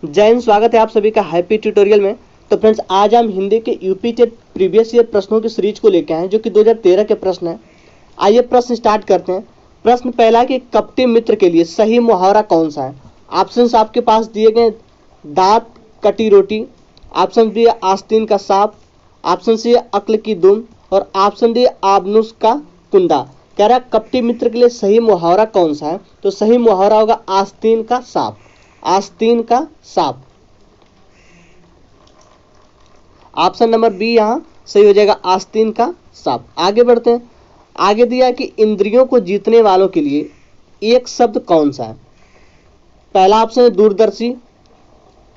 जय हिंद। स्वागत है आप सभी का हैप्पी ट्यूटोरियल में। तो फ्रेंड्स, आज हम हिंदी के यूपी टेट प्रीवियस ईयर प्रश्नों की सीरीज को लेकर आए हैं जो कि 2013 के प्रश्न है। आइए प्रश्न स्टार्ट करते हैं। प्रश्न पहला कि कपटी मित्र के लिए सही मुहावरा कौन सा है। ऑप्शंस आपके पास दिए गए, दांत कटी रोटी, ऑप्शन बी आस्तीन का सांप, ऑप्शन सी अक्ल की दुम और ऑप्शन डी आबनूस का कुंदा। कह रहा है कपटी मित्र के लिए सही मुहावरा कौन सा है। तो सही मुहावरा होगा आस्तीन का सांप। आस्तीन का सांप, ऑप्शन नंबर बी यहां सही हो जाएगा, आस्तीन का सांप। आगे बढ़ते हैं। आगे दिया कि इंद्रियों को जीतने वालों के लिए एक शब्द कौन सा है। पहला ऑप्शन है दूरदर्शी,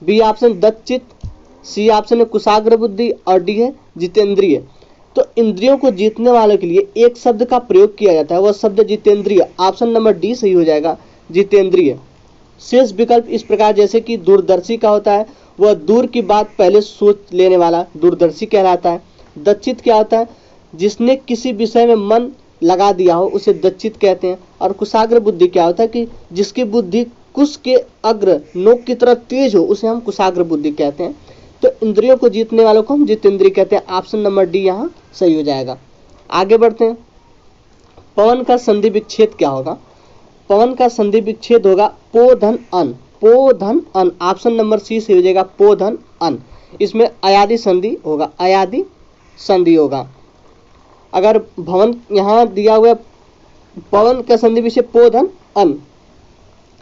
बी ऑप्शन दत्तचित्त, सी ऑप्शन है कुशाग्र बुद्धि और डी है जितेंद्रिय। तो इंद्रियों को जीतने वालों के लिए एक शब्द का प्रयोग किया जाता है, वह शब्द जितेंद्रिय। ऑप्शन नंबर डी सही हो जाएगा, जितेंद्रिय। शेष विकल्प इस प्रकार जैसे कि दूरदर्शी का होता है, वह दूर की बात पहले सोच लेने वाला दूरदर्शी कहलाता है। दत्तचित्त क्या होता है, जिसने किसी विषय में मन लगा दिया हो उसे दत्तचित्त कहते हैं। और कुशाग्र बुद्धि क्या होता है कि जिसकी बुद्धि कुश के अग्र नोक की तरह तेज हो उसे हम कुशाग्र बुद्धि कहते हैं। तो इंद्रियों को जीतने वालों को हम जितेंद्रिय कहते हैं। ऑप्शन नंबर डी यहाँ सही हो जाएगा। आगे बढ़ते हैं। पवन का संधि विच्छेद क्या होगा। पवन का संधि विच्छेद होगा पो धन अन। पो धन अन, ऑप्शन नंबर सी से हो जाएगा, पो धन अन। इसमें अयादि संधि होगा, अयादि संधि होगा। अगर भवन यहां दिया हुआ पवन का संधि विच्छेद पो धन अन,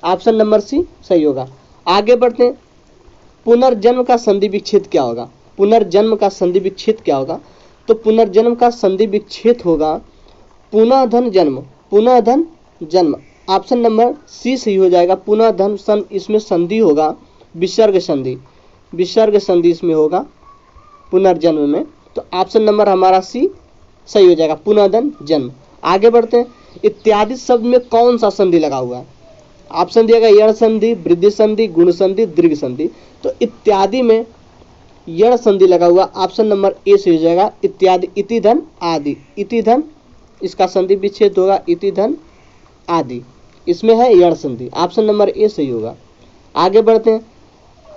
ऑप्शन नंबर सी सही होगा। आगे बढ़ते हैं। पुनर्जन्म का संधि विच्छेद क्या होगा। पुनर्जन्म का संधि विच्छेद क्या होगा। तो पुनर्जन्म का संधि विच्छेद होगा पुनः धन जन्म। पुनः धन जन्म, ऑप्शन नंबर सी सही हो जाएगा। पुनः धन सन, इसमें संधि होगा विसर्ग संधि। विसर्ग संधि इसमें होगा पुनर्जन्म में। तो ऑप्शन नंबर हमारा सी सही हो जाएगा, पुनः धन जन्म। आगे बढ़ते हैं। इत्यादि शब्द में कौन सा संधि लगा हुआ है। ऑप्शन दिया गया यण संधि, वृद्धि संधि, गुण संधि, दीर्घ संधि। तो इत्यादि में यण संधि लगा हुआ, ऑप्शन नंबर ए से हो जाएगा, इत्यादि। इति धन आदि, इति धन इसका संधि विच्छेद होगा, इति धन आदि, इसमें है यण संधि। ऑप्शन नंबर ए सही होगा। आगे बढ़ते हैं।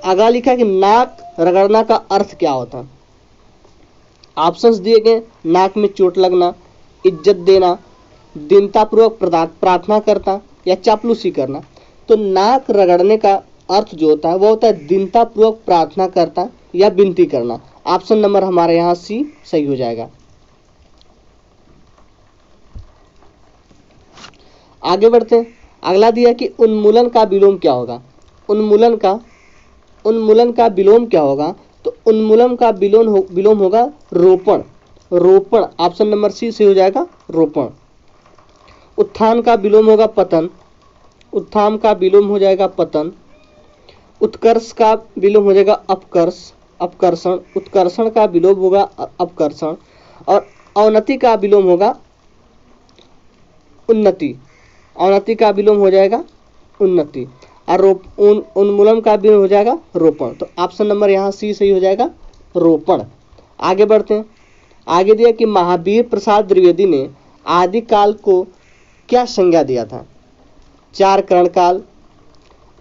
अगला लिखा कि नाक रगड़ना का अर्थ क्या होता है। ऑप्शंस दिए गए, नाक में चोट लगना, इज्जत देना, दीनतापूर्वक प्रार्थना करता या चापलूसी करना। तो नाक रगड़ने का अर्थ जो होता है वो होता है दीनतापूर्वक प्रार्थना करता या विनती करना। ऑप्शन नंबर हमारे यहाँ सी सही हो जाएगा। आगे बढ़ते हैं। अगला दिया कि उन्मूलन का विलोम क्या होगा। उन्मूलन का विलोम क्या होगा। तो उन्मूलन का विलोम होगा रोपण। रोपण, ऑप्शन नंबर सी से हो जाएगा, रोपण। उत्थान का विलोम होगा पतन। उत्थान का विलोम हो जाएगा पतन। उत्कर्ष का विलोम हो जाएगा अपकर्ष, अपकर्षण। उत्कर्षण का विलोम होगा अपकर्षण। और अवनति का विलोम होगा उन्नति। अवनति का विलोम हो जाएगा उन्नति। और उन्मूलन का विलोम हो जाएगा रोपण। तो ऑप्शन नंबर यहाँ सी सही हो जाएगा, रोपण। आगे बढ़ते हैं। आगे दिया कि महावीर प्रसाद द्विवेदी ने आदिकाल को क्या संज्ञा दिया था। चार करणकाल,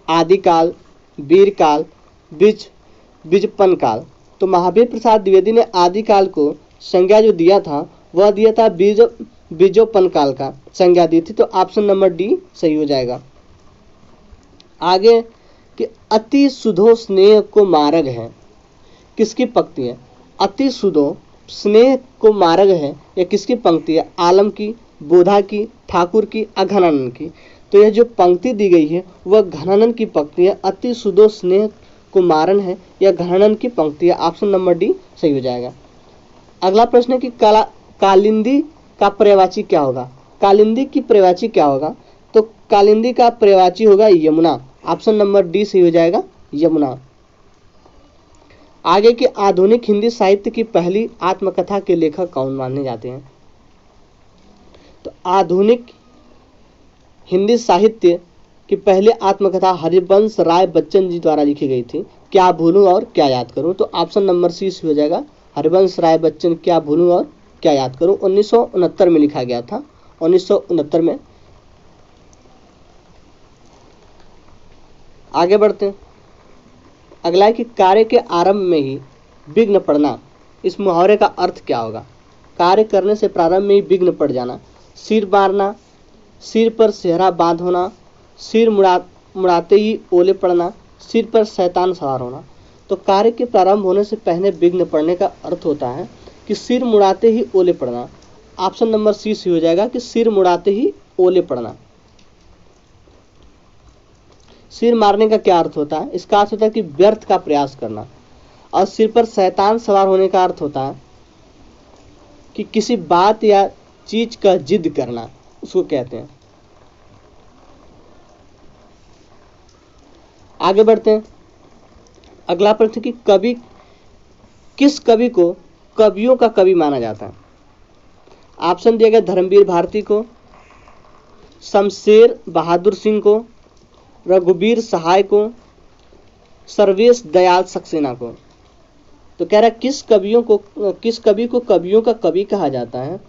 आदिकाल, वीरकाल, बीजपन काल। तो महावीर प्रसाद द्विवेदी ने आदिकाल को संज्ञा जो दिया था वह दिया था बीजोपन काल का संज्ञा दी थी। तो ऑप्शन नंबर डी सही हो जाएगा। आगे कि अति सुधो स्नेह को मार्ग है, किसकी पंक्ति है। अति सुधो स्नेह को मार्ग है या किसकी पंक्ति है। आलम की, बोधा की, ठाकुर की, घनानंद की। तो यह जो पंक्ति दी गई है वह घनानंद की पंक्ति है। अति सुधो स्नेह को मारन है या घनानंद की पंक्ति है। ऑप्शन नंबर डी सही हो जाएगा। अगला प्रश्न है कि कालिंदी का पर्यायवाची क्या होगा। कालिंदी की पर्यायवाची क्या होगा। तो कालिंदी का पर्यायवाची होगा यमुना। ऑप्शन नंबर डी सही हो जाएगा, यमुना। आगे की आधुनिक हिंदी साहित्य की पहली आत्मकथा के लेखक कौन माने जाते हैं। तो आधुनिक हिंदी साहित्य की पहले आत्मकथा हरिवंश राय बच्चन जी द्वारा लिखी गई थी, क्या भूलूं और क्या याद करूं। तो ऑप्शन नंबर सी हो जाएगा, हरिवंश राय बच्चन क्या भूलूं और क्या याद करूं। 1969 में लिखा गया था, 1969 में। आगे बढ़ते हैं। अगला है कि कार्य के आरंभ में ही विघ्न पड़ना, इस मुहावरे का अर्थ क्या होगा? कार्य करने से प्रारंभ में ही विघ्न पड़ जाना, सिर मारना, सिर पर सेहरा बांध होना, सिर मुड़ाते ही ओले पड़ना, सिर पर शैतान सवार होना। तो कार्य के प्रारंभ होने से पहले विघ्न पड़ने का अर्थ होता है कि सिर मुड़ाते ही ओले पड़ना। ऑप्शन नंबर सी हो जाएगा कि सिर मुड़ाते ही ओले पड़ना। सिर मारने का क्या अर्थ होता है? इसका अर्थ होता है कि व्यर्थ का प्रयास करना। और सिर पर शैतान सवार होने का अर्थ होता है कि किसी बात या चीज का जिद करना, उसको कहते हैं। आगे बढ़ते हैं। अगला प्रश्न कि कवि, किस कवि को कवियों का कवि माना जाता है? ऑप्शन दिया गया धर्मवीर भारती को, शमशेर बहादुर सिंह को, रघुवीर सहाय को, सर्वेश दयाल सक्सेना को। तो कह रहा है किस कवि को कवियों का कवि कहा जाता है?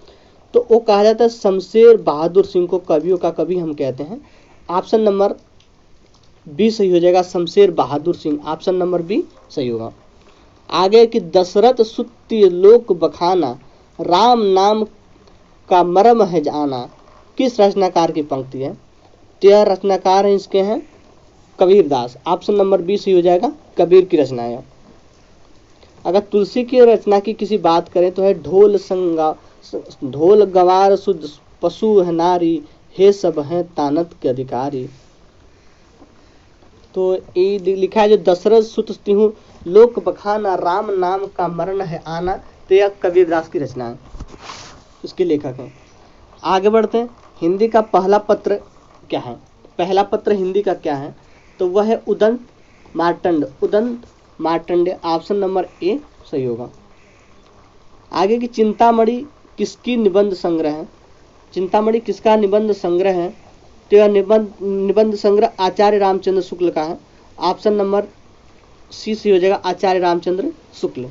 तो वो कहा जाता है शमशेर बहादुर सिंह को कवियों का कवि हम कहते हैं। ऑप्शन नंबर बी सही हो जाएगा, Shamsher Bahadur Singh. Option number B सही होगा। आगे कि दशरथ सुत्ति लोक बखाना, राम नाम का मर्म है जाना, किस रचनाकार की पंक्ति है? तो यह रचनाकार है, इसके हैं कबीरदास। ऑप्शन नंबर बी सही हो जाएगा, कबीर की रचना है। अगर तुलसी की रचना की किसी बात करें तो है ढोल गवार शुद्ध पशु है नारी, हे सब हैं तानत के अधिकारी। तो ये लिखा है जो दशरथ सुत तिहु लोक बखाना, राम नाम का मरण है आना, तो यह कबीरदास की रचना है, इसके लेखक हैं। आगे बढ़ते हैं। हिंदी का पहला पत्र क्या है? पहला पत्र हिंदी का क्या है? तो वह है Udant Martand, Udant Martand. Option number A सही होगा। आगे की चिंतामणि किसकी निबंध संग्रह है? चिंतामणि किसका निबंध संग्रह है? तो यह निबंध संग्रह आचार्य रामचंद्र शुक्ल का है। ऑप्शन नंबर सी हो जाएगा, आचार्य रामचंद्र शुक्ल।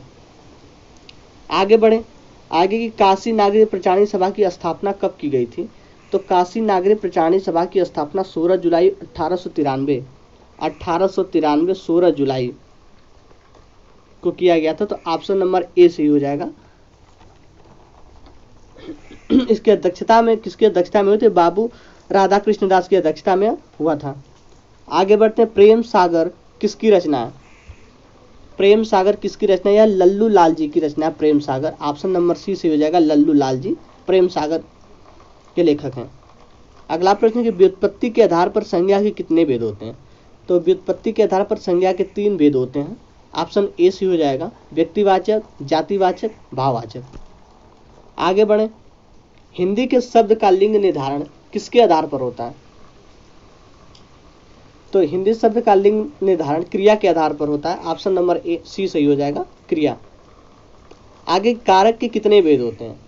आगे बढ़े। आगे की काशी नागरिक प्रचारणी सभा की स्थापना कब की गई थी? तो काशी नागरिक प्रचारणी सभा की स्थापना 16 जुलाई 1893 16 जुलाई को किया गया था। तो ऑप्शन नंबर ए सही हो जाएगा। इसकी अध्यक्षता में किसकी अध्यक्षता में हुई थी? बाबू राधाकृष्ण दास की अध्यक्षता में हुआ था। आगे बढ़ते हैं। प्रेम सागर किसकी रचना है? प्रेम सागर किसकी रचना है? यह लल्लू लाल जी की रचना है, Prem Sagar. Option number C से हो जाएगा, लल्लू लाल जी प्रेम सागर के लेखक हैं। अगला प्रश्न कि व्युत्पत्ति के आधार पर संज्ञा के कितने भेद होते हैं? तो व्युत्पत्ति के आधार पर संज्ञा के 3 भेद होते हैं। ऑप्शन ए सी हो जाएगा, व्यक्तिवाचक, जातिवाचक, भाववाचक। आगे बढ़े। हिंदी के शब्द का लिंग निर्धारण किसके आधार पर होता है? तो हिंदी शब्द का लिंग निर्धारण क्रिया के आधार पर होता है। ऑप्शन नंबर ए सी सही हो जाएगा, क्रिया। आगे कारक के कितने भेद होते हैं?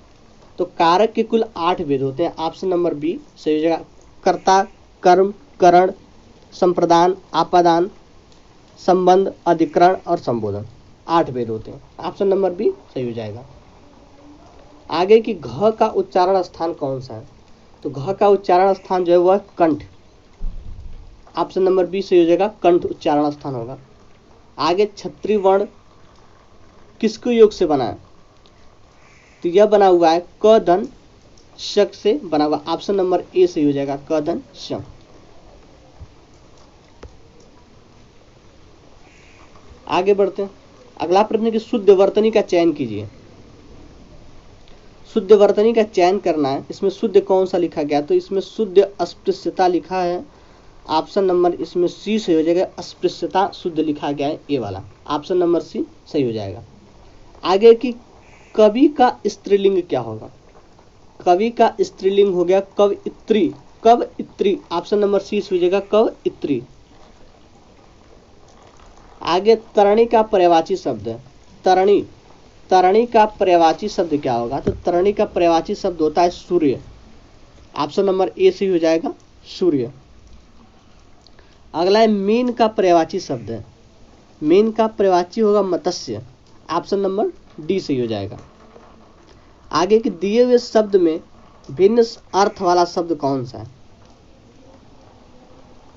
तो कारक के कुल 8 भेद होते हैं। ऑप्शन नंबर बी सही हो जाएगा, कर्ता, कर्म, करण, संप्रदान, आपादान, संबंध, अधिकरण और संबोधन। 8 भेद होते हैं। ऑप्शन नंबर बी सही हो जाएगा। आगे की घ का उच्चारण स्थान कौन सा है? तो घ का उच्चारण स्थान जो है वह कंठ। ऑप्शन नंबर बी सही हो जाएगा, कंठ उच्चारण स्थान होगा। आगे क्षत्रिय वर्ण किसके योग से बना है? तो यह बना हुआ है क धन शक से बना हुआ। ऑप्शन नंबर ए सही हो जाएगा, क धन शक। आगे बढ़ते हैं। अगला प्रश्न की शुद्ध वर्तनी का चयन कीजिए। शुद्ध वर्तनी का चयन करना है। इसमें शुद्ध कौन सा लिखा गया? तो इसमें शुद्ध अस्पृश्यता लिखा है। ऑप्शन नंबर इसमें सी सही हो जाएगा, अस्पृश्यता शुद्ध लिखा गया है, ए वाला। ऑप्शन नंबर सी सही हो जाएगा। आगे की कवि का स्त्रीलिंग क्या होगा? कवि का स्त्रीलिंग हो गया कवयित्री, कवयित्री। ऑप्शन नंबर सी हो जाएगा, कवयित्री। आगे तरणी का पर्यायवाची शब्द है, तरणी। तरणी का पर्यायवाची शब्द क्या होगा? तो तरणी का पर्यायवाची शब्द होता है सूर्य। ऑप्शन नंबर ए सही हो जाएगा, सूर्य। अगला है मीन का पर्यायवाची शब्द है। मीन का पर्यायवाची होगा मत्स्य। ऑप्शन नंबर डी सही हो जाएगा। आगे के दिए हुए शब्द में भिन्न अर्थ वाला शब्द कौन सा है?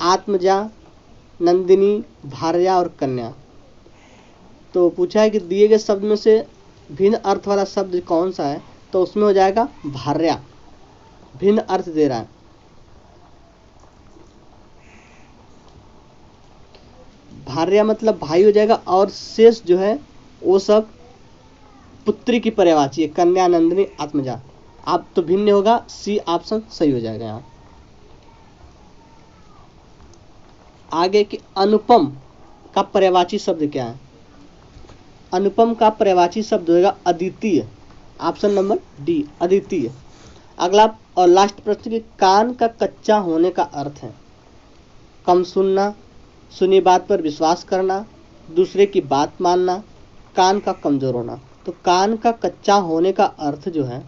आत्मजा, नंदिनी, भार्या और कन्या। तो पूछा है कि दिए गए शब्द में से भिन्न अर्थ वाला शब्द कौन सा है, तो उसमें हो जाएगा भार्या, भिन्न अर्थ दे रहा है। भार्या मतलब भाई हो जाएगा, और शेष जो है वो सब पुत्री की पर्यायवाची है, कन्या, नंदिनी, आत्मजा। आप तो भिन्न होगा, सी ऑप्शन सही हो जाएगा यहाँ। आगे कि अनुपम का पर्यायवाची शब्द क्या है? अनुपम का पर्यायवाची शब्द होगा अद्वितीय, ऑप्शन नंबर डी, अद्वितीय। अगला और लास्ट प्रश्न कि कान का कच्चा होने का अर्थ है कम सुनना, सुनी बात पर विश्वास करना, दूसरे की बात मानना, कान का कमजोर होना। तो कान का कच्चा होने का अर्थ जो है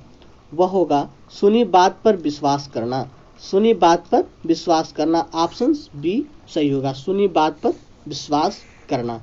वह होगा सुनी बात पर विश्वास करना, सुनी बात पर विश्वास करना, ऑप्शन बी सही होगा, सुनी बात पर विश्वास करना।